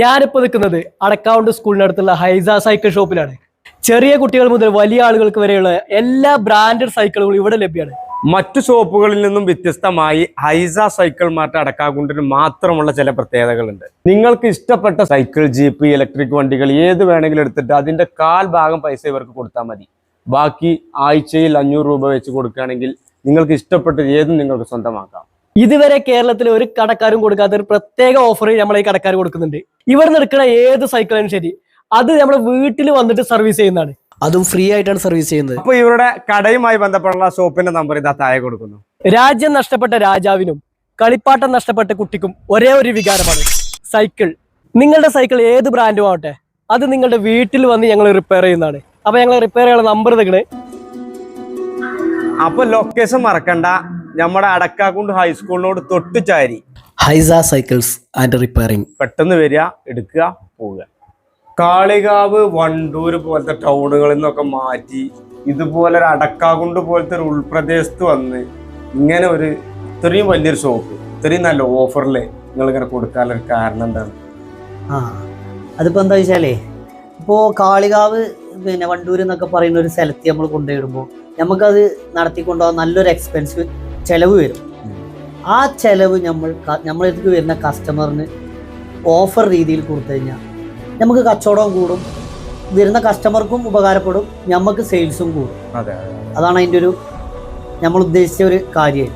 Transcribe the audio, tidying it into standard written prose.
ഞാനിപ്പോൾ നിൽക്കുന്നത് അടക്കാവുണ്ട് സ്കൂളിനടുത്തുള്ള ഹൈസ സൈക്കിൾ ഷോപ്പിലാണ്. ചെറിയ കുട്ടികൾ മുതൽ വലിയ ആളുകൾക്ക് വരെയുള്ള എല്ലാ ബ്രാൻഡഡ് സൈക്കിളുകളും ഇവിടെ ലഭ്യമാണ്. മറ്റു ഷോപ്പുകളിൽ നിന്നും വ്യത്യസ്തമായി ഹൈസ സൈക്കിൾ മാർട്ട് അടക്കാകുണ്ടിന് മാത്രമുള്ള ചില പ്രത്യേകതകളുണ്ട്. നിങ്ങൾക്ക് ഇഷ്ടപ്പെട്ട സൈക്കിൾ, ജീപ്പ്, ഇലക്ട്രിക് വണ്ടികൾ ഏത് വേണമെങ്കിലും എടുത്തിട്ട് അതിന്റെ 1/4 ഭാഗം പൈസ ഇവർക്ക് കൊടുത്താൽ മതി. ബാക്കി ആഴ്ചയിൽ 500 രൂപ വെച്ച് കൊടുക്കുകയാണെങ്കിൽ നിങ്ങൾക്ക് ഇഷ്ടപ്പെട്ടത് ഏതും നിങ്ങൾക്ക് സ്വന്തമാക്കാം. ഇതുവരെ കേരളത്തിൽ ഒരു കടക്കാരും കൊടുക്കാത്ത ഒരു പ്രത്യേക ഓഫർ നമ്മളെ ഈ കടക്കാർ കൊടുക്കുന്നുണ്ട്. ഇവിടെ നിൽക്കുന്ന ഏത് സൈക്കിളും ശരി, അത് നമ്മുടെ വീട്ടിൽ വന്നിട്ട് സർവീസ് ചെയ്യുന്നതാണ്. അതും ഫ്രീ ആയിട്ടാണ് സർവീസ് ചെയ്യുന്നത്. അപ്പൊ ഇവരുടെ കടയുമായി ബന്ധപ്പെട്ടുള്ള ഷോപ്പിന്റെ നമ്പർ ഇതാ താഴെ കൊടുക്കുന്നു. രാജ്യം നഷ്ടപ്പെട്ട രാജാവിനും കളിപ്പാട്ടം നഷ്ടപ്പെട്ട കുട്ടിക്കും ഒരേ ഒരു വികാരമാണ് സൈക്കിൾ. നിങ്ങളുടെ സൈക്കിൾ ഏത് ബ്രാൻഡും ആവട്ടെ, അത് നിങ്ങളുടെ വീട്ടിൽ വന്ന് ഞങ്ങൾ റിപ്പയർ ചെയ്യുന്നതാണ്. അപ്പൊ ഞങ്ങൾ റിപ്പയർ ചെയ്യാനുള്ള നമ്പർ നിൽക്കണേ. അപ്പൊ ലൊക്കേഷൻ മറക്കണ്ട, നമ്മുടെ അടക്കാക്കുണ്ട് ഹൈസ്കൂളിനോട് തൊട്ട് ചാരി ഹൈസ സൈക്കിൾസ് ആൻഡ് റിപ്പയറിംഗ്. പെട്ടെന്ന് വരിക, എടുക്കുക, പോവുക. കാളികാവ്, വണ്ടൂര് പോലത്തെ ടൗണുകളിൽ നിന്നൊക്കെ മാറ്റി ഇതുപോലെ ഒരു അടക്കാകുണ്ട് പോലത്തെ ഒരു ഉൾപ്രദേശത്ത് വന്ന് ഇങ്ങനെ ഇത്രയും വലിയൊരു ഷോപ്പ് ഇത്രയും നല്ല ഓഫറിൽ നിങ്ങൾ ഇങ്ങനെ കൊടുക്കാനുള്ള കാരണം എന്താണ്? അതിപ്പോൾ എന്താ വെച്ചാലേ, ഇപ്പോൾ കാളികാവ് വണ്ടൂർ എന്നൊക്കെ പറയുന്ന ഒരു സ്ഥലത്ത് നമ്മൾ കൊണ്ടുപോയിടുമ്പോൾ നമുക്കത് നടത്തിക്കൊണ്ടുപോകാൻ നല്ലൊരു എക്സ്പെൻസ് ചിലവ് വരും. ആ ചിലവ് നമ്മളെടുത്ത് വരുന്ന കസ്റ്റമറിന് ഓഫർ രീതിയിൽ കൊടുത്തു കഴിഞ്ഞാൽ നമുക്ക് കച്ചവടവും കൂടും, വരുന്ന കസ്റ്റമർക്കും ഉപകാരപ്പെടും, നമുക്ക് സെയിൽസും കൂടും. അതാണ് അതിൻ്റെ നമ്മൾ ഉദ്ദേശിച്ച ഒരു കാര്യം.